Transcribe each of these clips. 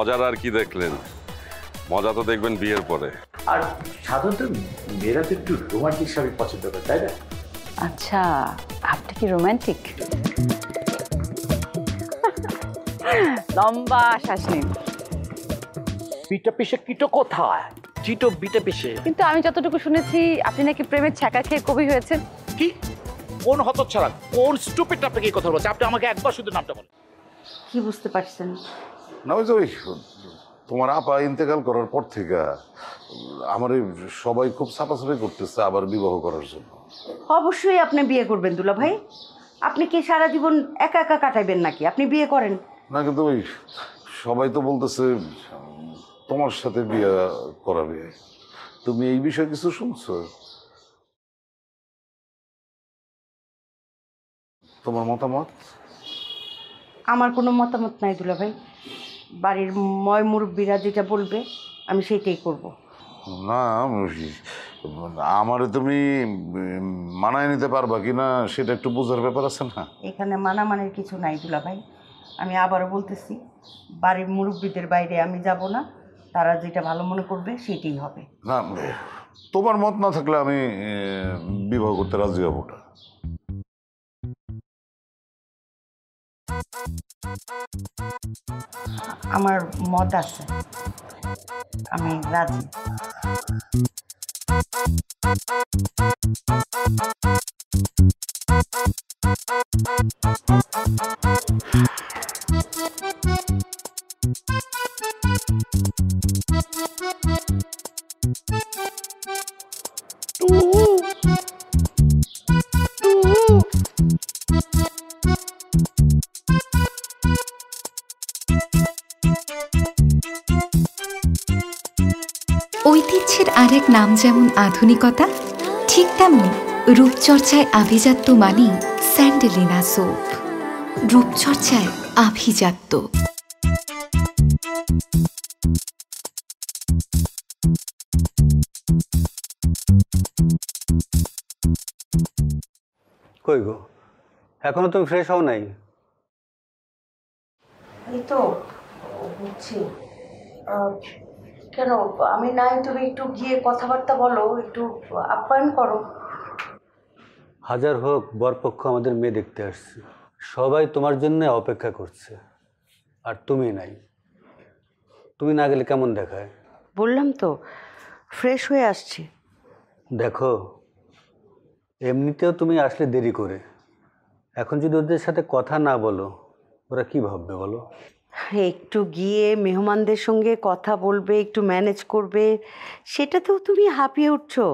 মজার আর কি দেখলেন, মজা তো দেখবেন বিয়ের পরে। আর সাধারণত মেয়েরা তো একটু রোমান্টিক স্বামী পছন্দ করে, তাই না? আচ্ছা, আপনি কি রোমান্টিক? লম্বা শ্বাস নিন। বিটা পিসে কিটো কোথায়? চিটো বিটা পিসে। কিন্তু আমি যতটুকু শুনেছি আপনি নাকি প্রেমের ছ্যাঁকা খেয়ে কবি হয়েছেন। কি? কোন হতচ্ছাড়া, কোন স্টুপিড আপনাকে এই কথা বলছে? আপনি আমাকে একবার শুধু নামটা বলেন। কি বুঝতে পারছেন? না ওই যে তোমার আপা ইন্তেকাল করার পর থেকে আমার সবাই খুব সাফাসাফি করতেছে আবার বিবাহ করার জন্য। অবশ্যই আপনি বিয়ে করবেন দুলা ভাই। আপনি কি সারা জীবন একা একা কাটাইবেন নাকি? আপনি বিয়ে করেন না কিন্তু ওই সবাই তো বলতেছে তোমার সাথে বিয়ে করাবে। তুমি এই বিষয়ে কিছু শুনছো? তোমার মতামত? আমার কোনো মতামত নাই দুলা ভাই। বাড়ির ময় মুরব্বীরা যেটা বলবে আমি সেইটাই করব। না আমারে তুমি মানায় নিতে পারবা কিনা সেটা একটু বোঝার ব্যাপার আছে না? এখানে মানামানের কিছু নাই দুলা ভাই। আমি আবারও বলতেছি, বাড়ির মুরব্বীদের বাইরে আমি যাব না। তারা যেটা ভালো মনে করবে সেটাই হবে। না তোমার মত না থাকলে আমি বিবাহ করতে রাজি হব না। আমার মত আছে, আমি রাজি। ঐতিহ্যের আরেক নাম যেমন আধুনিকতা, ঠিক তেমনি রূপচর্চায় আভিজাত্য মানি স্যান্ডেলিনা সোপ। রূপচর্চায় আভিজাত্য। কই গো, এখনো তুমি ফ্রেশ হও নাই? এই তো বুঝছি। কেন আমি নাই? তুমি একটু গিয়ে কথাবার্তা বলো, একটু আপ্যায়ন করো। হাজার হোক বরপক্ষ আমাদের মেয়ে দেখতে আসছে, সবাই তোমার জন্য অপেক্ষা করছে, আর তুমি নাই। তুমি না গেলে কেমন দেখায়? বললাম তো ফ্রেশ হয়ে আসছি। দেখো, এমনিতেও তুমি আসলে দেরি করে, এখন যদি ওদের সাথে কথা না বলো ওরা কি ভাববে বলো? একটু গিয়ে মেহমানদের সঙ্গে কথা বলবে, একটু ম্যানেজ করবে, সেটাতেও তুমি হাঁপিয়ে উঠছো।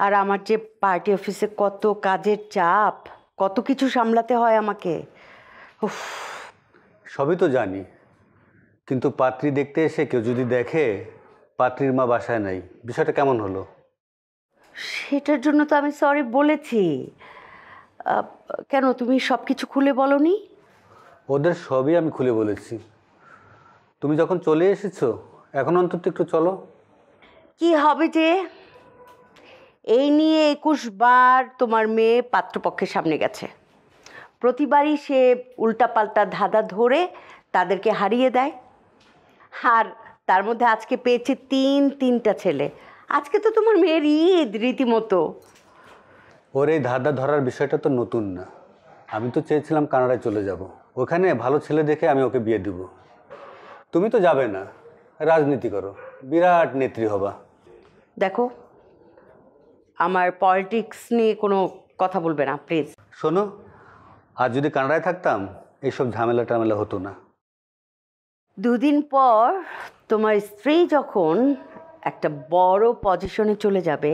আর আমার যে পার্টি অফিসে কত কাজের চাপ, কত কিছু সামলাতে হয় আমাকে। উফ। সবই তো জানি, কিন্তু পাত্রী দেখতে এসে কেউ যদি দেখে পাত্রীর মা বাসায় নাই, বিষয়টা কেমন হলো? সেটার জন্য তো আমি সরি বলেছি। কেন তুমি সব কিছু খুলে বলনি? ওদের সবই আমি খুলে বলেছি। তুমি যখন চলে এসেছো এখন অন্তত একটু চলো। কি হবে যে? এই নিয়ে 21 বার তোমার মেয়ে পাত্রপক্ষের সামনে গেছে। প্রতিবারই সে উল্টাপাল্টা ধাঁধা ধরে তাদেরকে হারিয়ে দেয়। আর তার মধ্যে আজকে পেয়েছে তিনটা ছেলে। আজকে তো তোমার মেয়ের ঈদ রীতিমতো। ওর এই ধাঁধা ধরার বিষয়টা তো নতুন না। আমি তো চেয়েছিলাম কানাডায় চলে যাব, ওখানে ভালো ছেলে দেখে আমি ওকে বিয়ে দিব। তুমি তো যাবে না, রাজনীতি করো, বিরাট নেত্রী হবা। দেখো, আমার পলিটিক্স নিয়ে কোনো কথা বলবে না প্লিজ। শোনো, আর যদি কানাডায় থাকতাম এইসব ঝামেলা টামেলা হতো না। দুদিন পর তোমার স্ত্রী যখন একটা বড় পজিশনে চলে যাবে,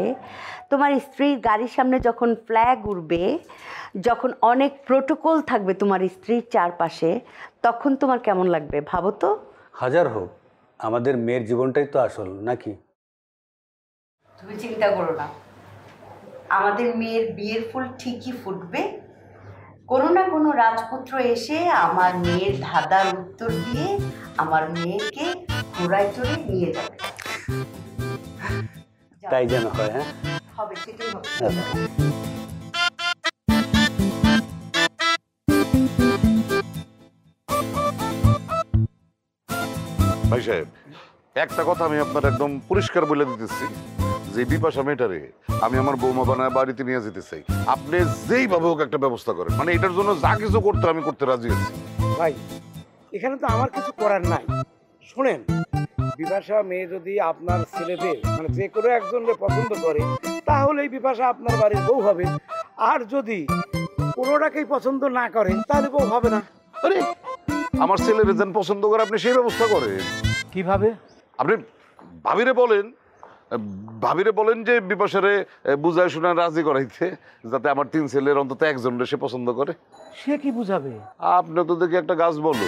তোমার স্ত্রীর গাড়ির সামনে যখন ফ্ল্যাগ উড়বে, যখন অনেক প্রোটোকল থাকবে তোমার স্ত্রীর চারপাশে, তখন তোমার কেমন লাগবে ভাবো তো। হাজার হোক, আমাদের মেয়ের জীবনটাই তো আসল নাকি? তুমি চিন্তা করো না, আমাদের মেয়ের বিয়ের ফুল ঠিকই ফুটবে। কোনো না কোনো রাজপুত্র এসে আমার মেয়ের ধাঁধার উত্তর দিয়ে আমার মেয়েকে ঘোড়ায় চড়ে নিয়ে যাবে। তাই যেন হয়। হ্যাঁ, হবে, সেটাই হবে। ভাই সাহেব, একটা কথা আমি আপনার একদম পরিষ্কার বলে দিতেছি, যে বিপাশা মেয়েটারে আমি আমার বৌমা বানায় বাড়িতে নিয়ে যেতে চাই। আপনি যেইভাবে হোক একটা ব্যবস্থা করেন, মানে এটার জন্য যা কিছু করতে আমি করতে রাজি আছি। ভাই এখানে তো আমার কিছু করার নাই। শুনেন, বিপাশা মেয়ে যদি আপনার ছেলেদের মানে যে কোনো একজনকে পছন্দ করে তাহলে এই বিপাশা আপনার বাড়ির বউ হবে, আর যদি কোনোটাকেই পছন্দ না করে তাহলে বউ হবে না। আরে আমার ছেলের যেন পছন্দ করে আপনি সেই ব্যবস্থা করেন। কিভাবে? আপনি ভাবিরে বলেন যে বিপাশারে বুঝায় শুনে রাজি করাইতে, যাতে আমার 3 ছেলের অন্তত একজনরে সে পছন্দ করে। সে কি বুঝাবে? আপনি তো দেখি একটা গাছ বলো।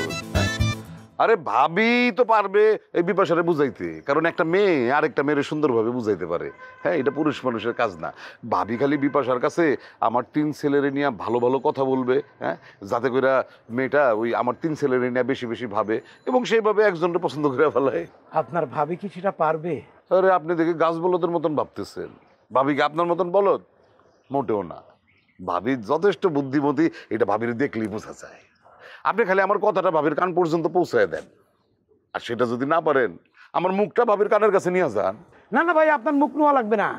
আরে ভাবি তো পারবে এই বিপাশারে বুঝাইতে, কারণ একটা মেয়ে আরেকটা মেয়েরে সুন্দরভাবে বুঝাইতে পারে। হ্যাঁ, এটা পুরুষ মানুষের কাজ না। ভাবি খালি বিপাশার কাছে আমার 3 ছেলেরে নিয়ে ভালো ভালো কথা বলবে, হ্যাঁ, যাতে করে মেয়েটা ওই আমার 3 ছেলেরে নিয়ে বেশি বেশি ভাবে এবং সেইভাবে একজনকে পছন্দ করে ফেলায়। আপনার ভাবি কি সেটা পারবে? আরে আপনি দেখি গাছ বলদের মতন ভাবতেছেন। ভাবি কি আপনার মতন বলদ? মোটেও না। ভাবি যথেষ্ট বুদ্ধিমতী, এটা ভাবির দেখলেই বোঝা যায়। আপনি খালি আমার কথাটা ভাবির কান পর্যন্ত পৌঁছায় দেন, আর সেটা যদি না পারেন আমার মুখটা ভাবির কানের কাছে নিয়ে যান। না না ভাই, আপনার মুখ নেওয়া লাগবে না,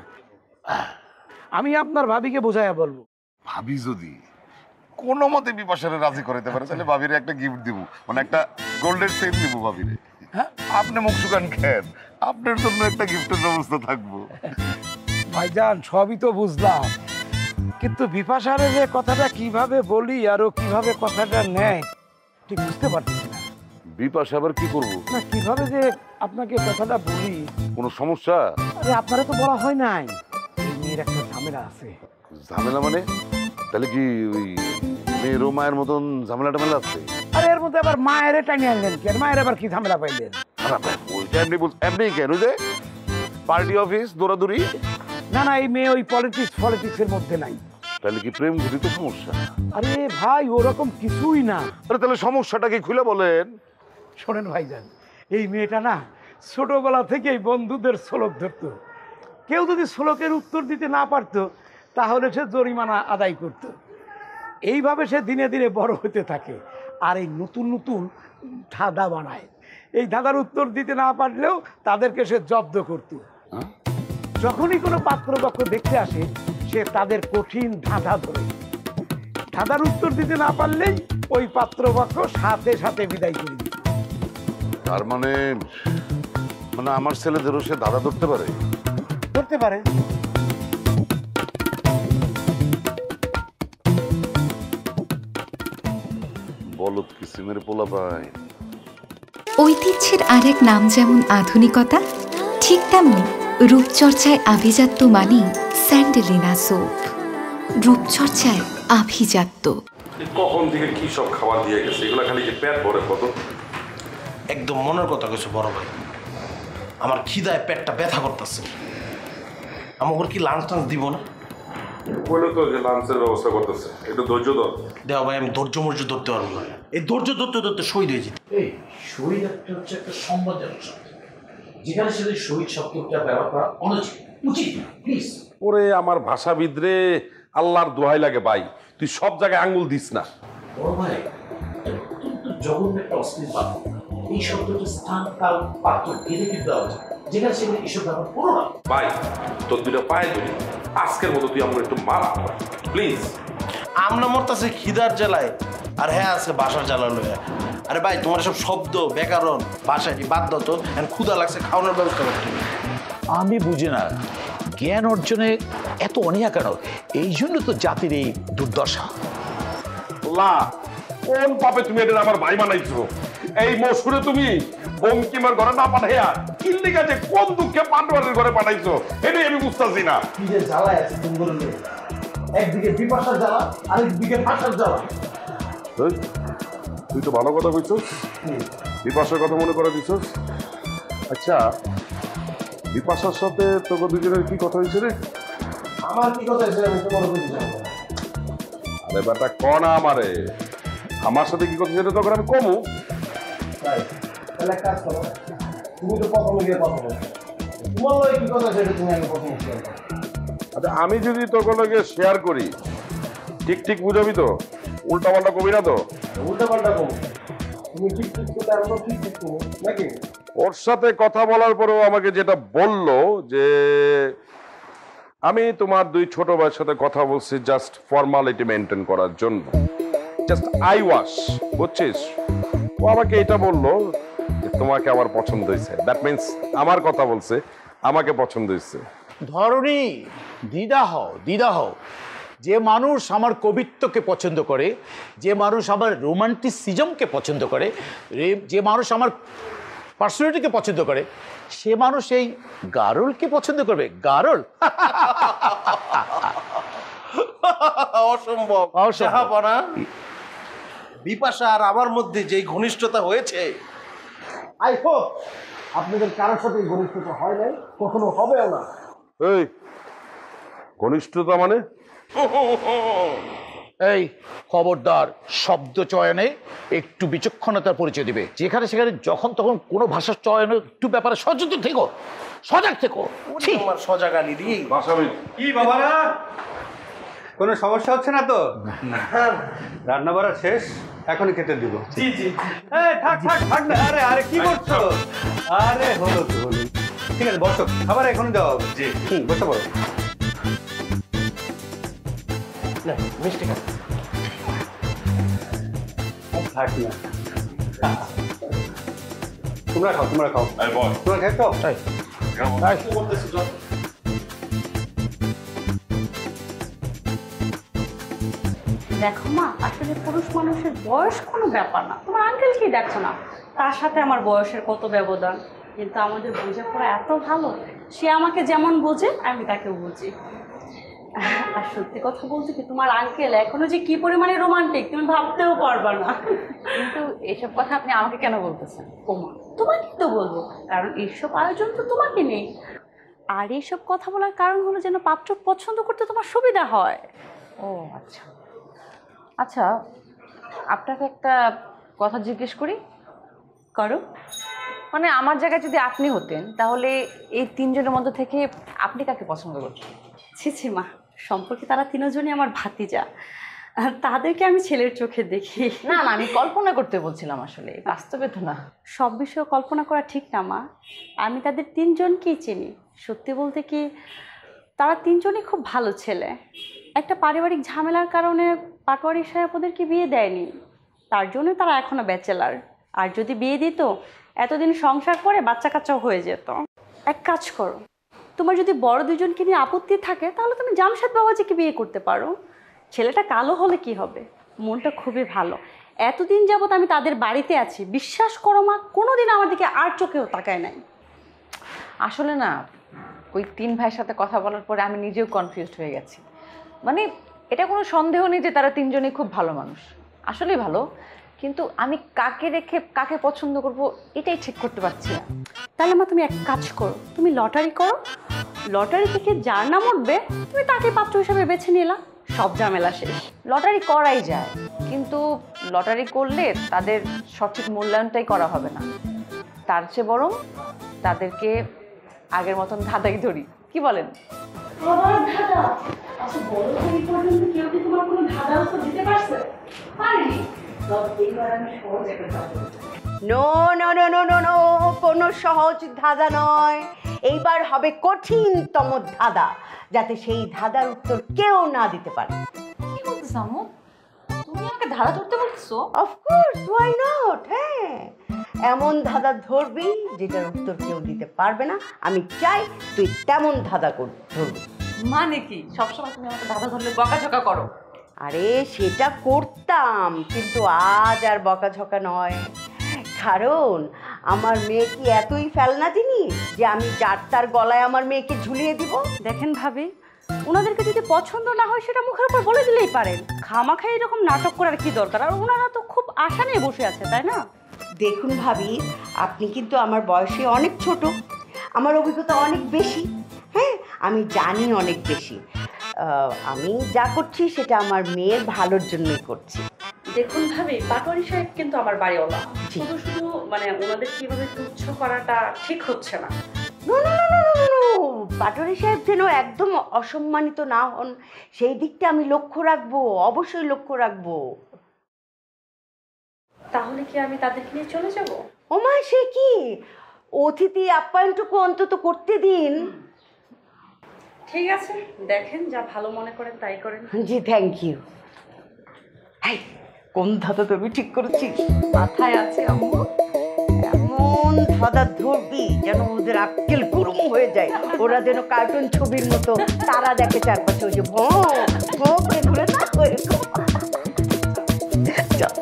আমি আপনার ভাবিকে বোঝাইয়া বলবো। ভাবি যদি কোনো মতে বিপাশারে রাজি করাইতে পারে তাহলে ভাবিরে একটা গিফট দিব, মানে একটা গোল্ডের চেইন দিব ভাবিরে। হ্যাঁ, আপনি মুখ শুকান খেন, আপনার জন্য একটা গিফটের ব্যবস্থা থাকবো। ভাইজান সবই তো বুঝলাম, কিন্তু বিপাশারে যে কথাটা কিভাবে বলি আর ও কিভাবে কথাটা নেয় ঠিক বুঝতে পারতেছি না। বিপাশা আবার কি করবো? না, কিভাবে যে আপনাকে কথাটা বলি। কোনো সমস্যা? আরে আপনারা তো বলা হয় নাই, এই মেয়ের একটা ঝামেলা আছে। ঝামেলা মানে? তাহলে কি ওই মেয়েরও মায়ের মতন ঝামেলা টামেলা আছে? আরে এর মধ্যে আবার মায়ের টানিয়ে আনলেন কি? আর মায়ের আবার কি ঝামেলা পাইলেন? ওইটা এমনি কেন যে পার্টি অফিস দৌড়াদৌড়ি? না না, এই মেয়ে ওই পলিটিক্সের মধ্যে নাই। তাহলে কি প্রেম ঘটিত সমস্যা? আরে ভাই ওরকম কিছুই না। আরে তাহলে সমস্যাটা কি খুলে বলেন। শোনেন ভাইজান, এই মেয়েটা না ছোটবেলা থেকেই বন্ধুদের শ্লোক ধরতো। কেউ যদি শ্লোকের উত্তর দিতে না পারতো তাহলে সে জরিমানা আদায় করত। এইভাবে সে দিনে দিনে বড় হতে থাকে, আর এই নতুন নতুন ধাঁধা বানায়। এই ধাঁধার উত্তর দিতে না পারলেও তাদেরকে সে জব্দ করত। যখনই কোনো পাত্রপক্ষ দেখতে আসে সে তাদের কঠিন ধাঁধা ধরে। ধাঁধার উত্তর দিতে না পারলেই ওই পাত্রপক্ষ সাথে সাথে বিদায় করে দিত। তার মানে আমার ছেলেদেরও সে ধাঁধা ধরতে পারে? ধরতে পারে। বলত কিসিমের পোলা পায়। ঐতিহ্যের আরেক নাম যেমন আধুনিকতা, ঠিক তেমনি রূপচর্চায় আভিজাত্য মানেই স্যান্ডেলিনা সোপ। রূপচর্চায় আভিজাত্য। কখন থেকে কি সব খাবার দিয়ে গেছে, এগুলো খালি কি পেট ভরে কত? একদম মনের কথা কইছো বড় ভাই, আমার খিদায় পেটটা ব্যথা করতেছে। আমাকে কি লাঞ্চ টাঞ্চ দিব না? বললো তো যে লাঞ্চের ব্যবস্থা করতেছে, একটু ধৈর্য ধর। দেওয়া ভাই, আমি ধৈর্য মর্য ধরতে পারবো না। এই ধৈর্য ধরতে ধরতে শহীদ হয়ে যেত। এই শহীদ একটা হচ্ছে একটা সম্মানজনক শব্দ, যেখানে সেটা শহীদ শব্দটা ব্যবহার করা অনুচিত, উচিত না, প্লিজ। ওরে আমার ভাষাবিদরে, আল্লাহর দোহাই লাগে ভাই, তুই সব জায়গায় আঙ্গুল দিস না। বড় ভাই, অত্যন্ত জঘন্য একটা অশ্লীল বাক্য। এই শব্দটা স্থান কাল পাত্র ভেদে কিন্তু দেওয়া উচিত, যেখানে সেখানে এসব ব্যবহার করো না। ভাই তোর দুইটা পায়ে ধরি, আজকের মতো তুই আমার একটু মাফ কর প্লিজ। আমরা মরতাছে খিদার জ্বালায়, আর হ্যাঁ আছে বাসার জ্বালা লইয়া। আরে ভাই, তোমার সব শব্দ ব্যাকরণ বাসায় বাদ দাও তো। ক্ষুধা লাগছে, খাওয়ানোর ব্যবস্থা করতে। আমি বুঝি না জ্ঞান অর্জনে এত অনীহা কেন? এই জন্য তো জাতির এই দুর্দশা। লা কোন পাপে তুমি এটা আমার ভাই বানাইছো? এই মসুরে তুমি বঙ্কিমার ঘরে না পাঠাইয়া কিল্লিকা যে কোন দুঃখে পান্ডবের ঘরে পাঠাইছো, এটাই আমি বুঝতেছি না। কি যে জ্বালায় আছে সুন্দর, একদিকে বিপাশার জ্বালা, আরেকদিকে ভাষার জ্বালা। তুই তো ভালো কথা কইছস, বিপাশার কথা মনে করে দিছস। আচ্ছা, বিপাশার সাথে তোকে দুজনের কি কথা হয়েছে রে? আমার কি কথা হয়েছে আমি তো বড় করে জানবো। আরে বেটা কনা আমারে, আমার সাথে কি কথা সেটা তখন আমি কমু। তাহলে কাজ করো, তুমি তো প্রথমে গিয়ে কথা বলো, তোমার লয় কি কথা সেটা তুমি আগে প্রথমে শেয়ার করো। আচ্ছা, আমি যদি তোকে লগে শেয়ার করি, ঠিক ঠিক বুঝাবি তো? উল্টা পাল্টা কবি না তো? উল্টা পাল্টা কমো, তুমি ঠিক ঠিক করতে আমি ঠিক ঠিক করবো নাকি? ওর সাথে কথা বলার পরেও আমাকে যেটা বললো যে আমি তোমার দুই ছোট ভাইয়ের সাথে কথা বলছি জাস্ট ফর্মালিটি মেনটেন করার জন্য, জাস্ট আই ওয়াশ, বুঝছিস? ও আমাকে এটা বললো যে তোমাকে আমার পছন্দ হয়েছে, দ্যাট মিনস আমার কথা বলছে, আমাকে পছন্দ হয়েছে। ধরনী, দ্বিধা হও। যে মানুষ আমার কবিত্বকে পছন্দ করে, যে মানুষ আমার রোমান্টিসিজমকে পছন্দ করে, যে মানুষ আমার পার্সোনালিটিকে পছন্দ করে, সে মানুষ এই গারলকে পছন্দ করবে? গারল? অসম্ভব। জাহাপনা, বিপাশা আর আমার মধ্যে যেই ঘনিষ্ঠতা হয়েছে, আই হোপ আপনাদের কারোর সাথে ঘনিষ্ঠতা হয় নাই, কখনো হবেও না। এই ঘনিষ্ঠতা মানে? এই খবরদার, শব্দ চয়নে একটু বিচক্ষণতার পরিচয় দিবে। যেখানে সেখানে যখন তখন কোনো ভাষার চয়নে একটু ব্যাপারে সচেতন থেকো, সজাগ থেকো। আমার সজাগ আলী রে। কি বাবারা, কোনো সমস্যা হচ্ছে না তো? রান্না বাড়া শেষ, এখনই খেতে দিব। জি জি। থাক থাক থাক না। আরে আরে কি করছো? আরে হলো তো হলো। ঠিক আছে বসো, খাবার এখনই দেওয়া হবে। জি বসে পড়ো। মিষ্টি খা। থাক না, তোমরা খাও তোমরা খেয়েছো? দেখো মা, আসলে পুরুষ মানুষের বয়স কোনো ব্যাপার না। তোমার আঙ্কেলকেই দেখো না, তার সাথে আমার বয়সের কত ব্যবধান, কিন্তু আমাদের বোঝাপড়া এত ভালো। সে আমাকে যেমন বোঝে আমি তাকেও বুঝি। আর সত্যি কথা বলতে কি, তোমার আঙ্কেল এখনো যে কি পরিমাণে রোমান্টিক তুমি ভাবতেও পারবা না। কিন্তু এসব কথা আপনি আমাকে কেন বলতেছেন? ওমা, তোমাকে তো বলবো, কারণ এইসব আয়োজন তো তোমাকে নেই। আর এইসব কথা বলার কারণ হলো যেন পাত্র পছন্দ করতে তোমার সুবিধা হয়। ও আচ্ছা আচ্ছা, আপনাকে একটা কথা জিজ্ঞেস করি। করো। মানে আমার জায়গায় যদি আপনি হতেন, তাহলে এই তিনজনের মধ্যে থেকে আপনি কাকে পছন্দ করতেন? ছি মা, সম্পর্কে তারা তিনজনই আমার ভাতিজা, তাদেরকে আমি ছেলের চোখে দেখি। না না, আমি কল্পনা করতে বলছিলাম, আসলে বাস্তবে তো না। সব বিষয়ে কল্পনা করা ঠিক না মা, আমি তাদের তিনজনকেই চিনি। সত্যি বলতে কি, তারা তিনজনই খুব ভালো ছেলে। একটা পারিবারিক ঝামেলার কারণে পাটোয়ারি সাহেব ওদেরকে বিয়ে দেয়নি, তার জন্য তারা এখনো ব্যাচেলার। আর যদি বিয়ে দিত, এতদিন সংসার করে বাচ্চা কাচ্চাও হয়ে যেত। এক কাজ করো, তোমার যদি বড় দুজনকে নিয়ে আপত্তি থাকে, তাহলে তুমি জামশেদ বাবাজিকে বিয়ে করতে পারো। ছেলেটা কালো হলে কি হবে, মনটা খুবই ভালো। এতদিন যাবৎ আমি তাদের বাড়িতে আছি, বিশ্বাস করো মা, কোনোদিন আমার দিকে আর চোখেও তাকায় নাই। আসলে না, ওই তিন ভাইয়ের সাথে কথা বলার পরে আমি নিজেও কনফিউজড হয়ে গেছি। মানে এটা কোনো সন্দেহ নেই যে তারা তিনজনই খুব ভালো মানুষ, আসলেই ভালো, কিন্তু আমি কাকে রেখে কাকে পছন্দ করব এটাই ঠিক করতে পারছি না। তাহলে মা, তুমি এক কাজ করো, তুমি লটারি করো, লটারি থেকে যার নাম উঠবে তুমি তাকে পাত্র হিসাবে বেছে নিলা, সব ঝামেলা শেষ। লটারি করাই যায়, কিন্তু লটারি করলে তাদের সঠিক মূল্যায়নটাই করা হবে না। তার চেয়ে বরং তাদেরকে আগের মতন ধাঁধাই ধরি, কি বলেন? No no no no no no, কোনো সহজ ধাঁধা নয়। এইবার হবে কঠিনতম ধাঁধা, যাতে সেই ধাঁধার উত্তর কেউ না দিতে পারে। কি বলতেছ আম্মু? তুমি আমাকে ধাঁধা ধরতে বলছো? Of course, why not. হ্যাঁ, এমন ধাঁধা ধরবি যেটার উত্তর কেউ দিতে পারবে না। আমি চাই তুই তেমন ধাঁধা ধরবি। মানে কি, সবসময় তুমি আমাকে ধাঁধা ধরলে বকাঝকা করো? আরে সেটা করতাম, কিন্তু আজ আর বকাঝকা নয়। কারণ আমার মেয়ে কি এতই ফেলনা জিনিস যে আমি যার তার গলায় আমার মেয়েকে ঝুলিয়ে দিব? দেখেন ভাবি, ওনাদেরকে যদি পছন্দ না হয় সেটা মুখের উপর বলে দিলেই পারেন। খামাখা এরকম নাটক করার কি দরকার? আর ওনারা তো খুব আশা নিয়ে বসে আছে, তাই না? দেখুন ভাবি, আপনি কিন্তু আমার বয়সে অনেক ছোট, আমার অভিজ্ঞতা অনেক বেশি। হ্যাঁ, আমি জানি অনেক বেশি। আমি যা করছি সেটা আমার মেয়ের ভালোর জন্যই করছি। দেখুন ভাবি, পাটোয়ারি সাহেব কিন্তু আমার বাড়িওয়ালা, শুধু শুধু মানে ওনাদের কিভাবে তুচ্ছ করাটা ঠিক হচ্ছে না। No no no no no no, Patwari সাহেব যেন একদম অসম্মানিত না হন, সেই দিকটা আমি লক্ষ্য রাখবো, অবশ্যই লক্ষ্য রাখবো। তাহলে কি আমি তাদেরকে নিয়ে চলে যাব? ও মা, সে কি? অতিথি আপ্যায়নটুকু অন্তত করতে দিন। ঠিক আছে, দেখেন যা ভালো মনে করেন তাই করেন। জি থ্যাংক ইউ। হাই, কোন ধাঁধা তুমি ঠিক করেছিস? মাথায় আছে আম্মু। এমন ধাঁধা ধরবি যেন ওদের আক্কেল গরম হয়ে যায়, ওরা যেন কার্টুন ছবির মতো তারা দেখে চারপাশে, ওই যে ভো ভো করে ঘুরে না ওইরকম। চল।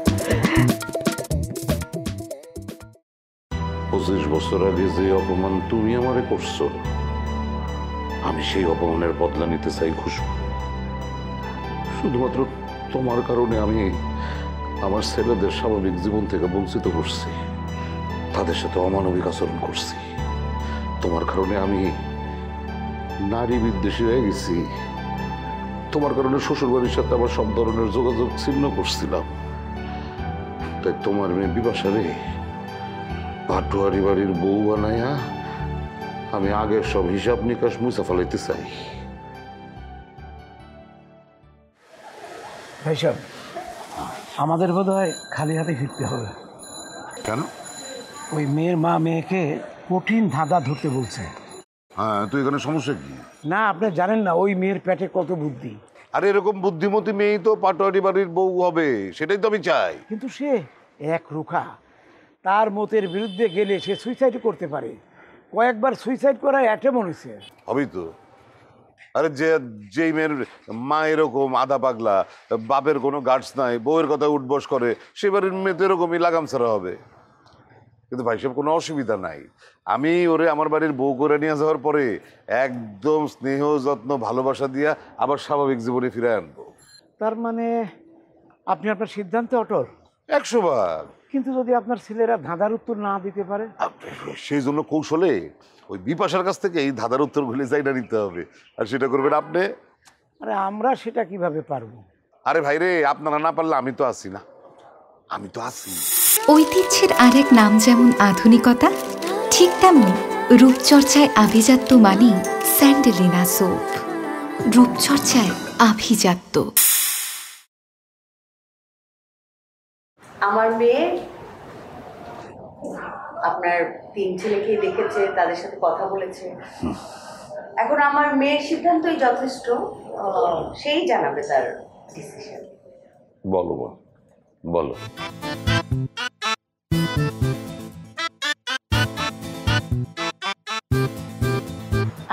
25 বছর আগে যে অপমান তুমি আমারে করছো, আমি সেই অপমানের বদলা নিতে চাই খুশবু। শুধুমাত্র তোমার কারণে আমি আমার ছেলেদের স্বাভাবিক জীবন থেকে বঞ্চিত করছি, তাদের সাথে অমানবিক আচরণ করছি। তোমার কারণে আমি নারী বিদ্বেষী হয়ে গেছি। তোমার কারণে শ্বশুরবাড়ির সাথে আমার সব ধরনের যোগাযোগ ছিন্ন করছিলাম। তাই তোমার মেয়ে বিপাশারে পাটুয়ারি বাড়ির বউ বানাইয়া আমি আগের সব হিসাব নিকাশ মুছে ফেলাইতে চাই। ভাই সাহেব, আমাদের বোধ হয় খালি হাতে ফিরতে হবে। কেন? ওই মেয়ের মা মেয়েকে কঠিন ধাঁধা ধরতে বলছে। হ্যাঁ, তো এখানে সমস্যা কি? না, আপনি জানেন না ওই মেয়ের পেটে কত বুদ্ধি। আরে এরকম বুদ্ধিমতী মেয়েই তো পাটোয়ারি বাড়ির বউ হবে, সেটাই তো আমি চাই। কিন্তু সে এক রুখা, তার মতের বিরুদ্ধে গেলে সে সুইসাইড করতে পারে। কয়েকবার সুইসাইড করার অ্যাটেম্প হয়েছে। হবেই তো। আরে যেই মেয়ের মা এরকম আধা পাগলা, বাপের কোনো গার্ডস নাই, বউয়ের কথা উঠবস করে, সে বাড়ির মেয়ে তো এরকমই লাগাম ছাড়া হবে। কিন্তু ভাই সাহেব, কোনো অসুবিধা নাই। আমি ওরে আমার বাড়ির বউ করে নিয়ে যাওয়ার পরে একদম স্নেহ যত্ন ভালোবাসা দিয়া আবার স্বাভাবিক জীবনে ফিরে আনবো। তার মানে আপনি আপনার সিদ্ধান্তে অটল? 100 বার। কিন্তু যদি আপনার ছেলেরা ধাঁধার উত্তর না দিতে পারে? সেই জন্য কৌশলে ওই বিপাশার কাছ থেকে এই ধাঁধার উত্তরগুলি চাইনা নিতে হবে, আর সেটা করবেন আপনি। আরে আমরা সেটা কিভাবে পারবো? আরে ভাই রে, আপনারা না পারলে আমি তো আছি না, আমি তো আছি। ঐতিহ্যের আরেক নাম যেমন আধুনিকতা, ঠিক তেমনি রূপচর্চায় আভিজাত্য মানেই স্যান্ডেলিনা সোপ। রূপচর্চায় আভিজাত্য। আমার মেয়ে আপনার 3 ছেলেকেই দেখেছে, তাদের সাথে কথা বলেছে। এখন আমার মেয়ের সিদ্ধান্তই যথেষ্ট, সেই জানাবে তার ডিসিশন। বলো বলো বলো।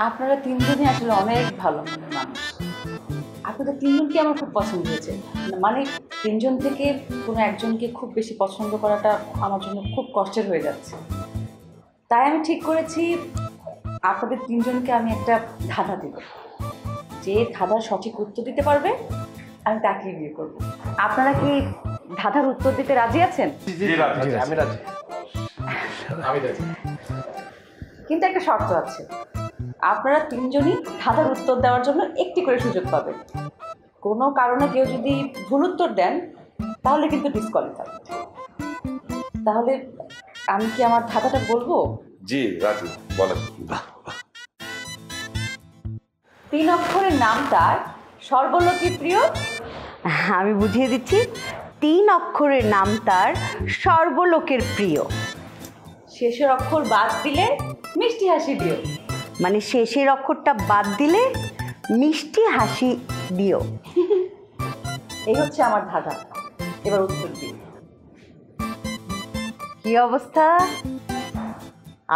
আপনারা তিনজনই আসলে অনেক ভালো মনের মানুষ। আপনাদের তিনজনকে আমার খুব পছন্দ হয়েছে। মানে তিনজন থেকে কোনো একজনকে খুব বেশি পছন্দ করাটা আমার জন্য খুব কষ্টের হয়ে যাচ্ছে। তাই আমি ঠিক করেছি আপনাদের তিনজনকে আমি একটা ধাঁধা দেব। যে ধাঁধার সঠিক উত্তর দিতে পারবে আমি তাকেই বিয়ে করব। আপনারা কি ধাঁধার উত্তর দিতে রাজি আছেন? আমি রাজি। কিন্তু একটা শর্ত আছে, আপনারা তিনজনই ধাঁধার উত্তর দেওয়ার জন্য একটি করে সুযোগ পাবেন। কোনো কারণে কেউ যদি ভুল উত্তর দেন তাহলে কিন্তু ডিসকোয়ালিফাই। তাহলে আমি কি আমার ধাঁধাটা বলবো? জি রাজি, বলেন। 3 অক্ষরের নাম তার, সর্বলোকে প্রিয়। আমি বুঝিয়ে দিচ্ছি, 3 অক্ষরের নাম তার, সর্বলোকের প্রিয়। শেষের অক্ষর বাদ দিলে মিষ্টি হাসি দিও। মানে শেষের অক্ষরটা বাদ দিলে মিষ্টি হাসি দিও। এই হচ্ছে আমার ধাঁধা, এবার উত্তর দিই। কি অবস্থা?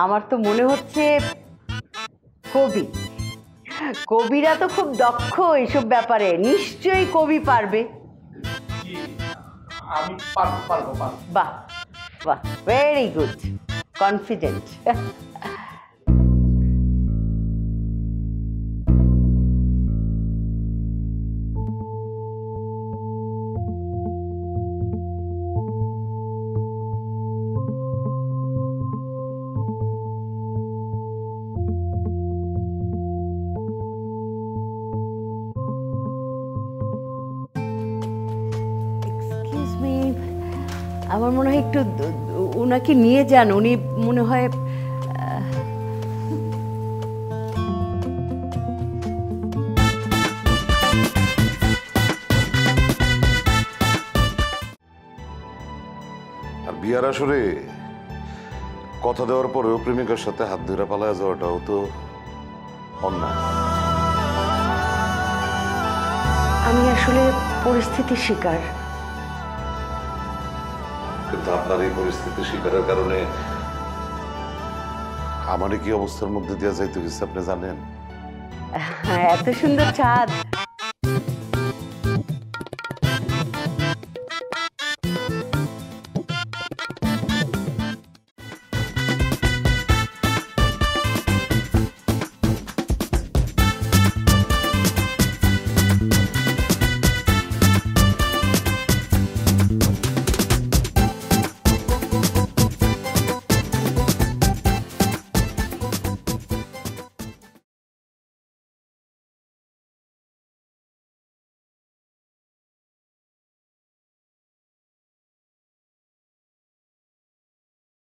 আমার তো মনে হচ্ছে কবি, কবিরা তো খুব দক্ষ এইসব ব্যাপারে, নিশ্চয়ই কবি পারবে। আমি পারবো। বাহ বাহ, ভেরি গুড, কনফিডেন্ট। আমার মনে হয় একটু ওনাকে নিয়ে যান, উনি মনে হয় আর বিয়ার আসরে কথা দেওয়ার পরেও প্রেমিকার সাথে হাত ধরে পালায় যাওয়াটাও তো অন্যায়। আমি আসলে পরিস্থিতির শিকার। কিন্তু আপনার এই পরিস্থিতির শিকারের কারণে আমারই কি অবস্থার মধ্যে দেওয়া যাইতে গেছে আপনি জানেন? এত সুন্দর চাঁদ